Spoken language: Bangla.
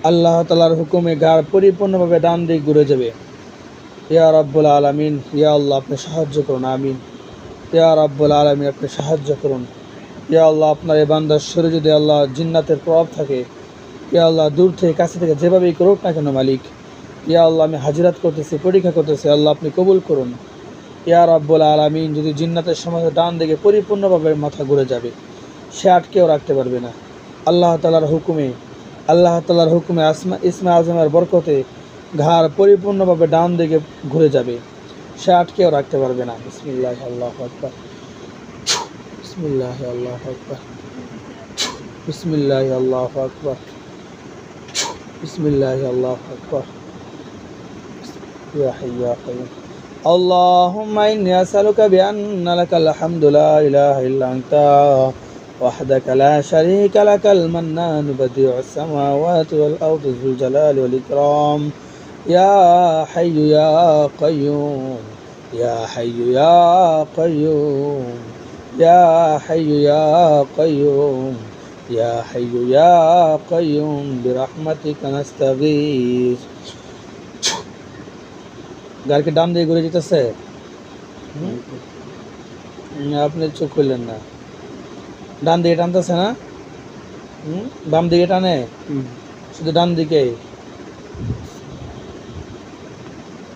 আল্লাহ তাআলার হুকুমে গাড় পরিপূর্ণভাবে ডান দিক ঘুরে যাবে। ইয়া রাব্বুল আলামিন, ইয়া আল্লাহ আপনি সাহায্য করুন, আমিন। ইয়া রাব্বুল আলামিন, আপনি সাহায্য করুন। ইয়া আল্লাহ, আপনার এই বান্দার শরীরে যদি আল্লাহ জিন্নাতের প্রভাব থাকে, ইয়া আল্লাহ দূর থেকে কাছে থেকে যেভাবেই করুক না কেন মালিক, ইয়া আল্লাহ আমি হাজিরাত করতেছি, পরীক্ষা করতেছি, আল্লাহ আপনি কবুল করুন। ইয়া রাব্বুল আলামিন, যদি জিন্নাতের সময় ডান দিকে পরিপূর্ণভাবে মাথা ঘুরে যাবে, সে আটকেও রাখতে পারবে না। আল্লাহ তাআলার হুকুমে, আল্লাহ তাআলার হুকুমে ইসমে আজমের বরকতে ঘাড় পরিপূর্ণভাবে ডান দিকে ঘুরে যাবে, সে আটকেও রাখতে পারবে না। বিসমিল্লাহ, আল্লাহু আকবার, বিসমিল্লাহ, আল্লাহু আকবার, বিসমিল্লাহ, আল্লাহু আকবার, বিসমিল্লাহ, আল্লাহু আকবার। ইয়া হাইয়্যু ইয়া কাইয়্যুম। আল্লাহুম্মা ইন্নী আসআলুকা বিআন্না লাকাল হামদু লা ইলাহা ইল্লা আনতা ওয়াহদাকা লা শারীকা লাকাল মান্নান বাদিউস সামাওয়াতি ওয়াল আরদি যুল জালালি ওয়াল ইকরাম। ইয়া হাইয়্যু ইয়া কাইয়্যুম, ইয়া হাইয়্যু ইয়া কাইয়্যুম, ইয়া হাইয়্যু ইয়া কাইয়্যুম, ইয়া হাইয়্যু ইয়া কাইয়্যুম বিরহমাতিকা নাস্তাগীথ। গাড়ি কি ডান দিকে ঘুরে যেতেছে? আপনি চোখ খুললেন না। ডান দিকে টানতেছে না? বাম দিকে টানে? শুধু ডান দিকে?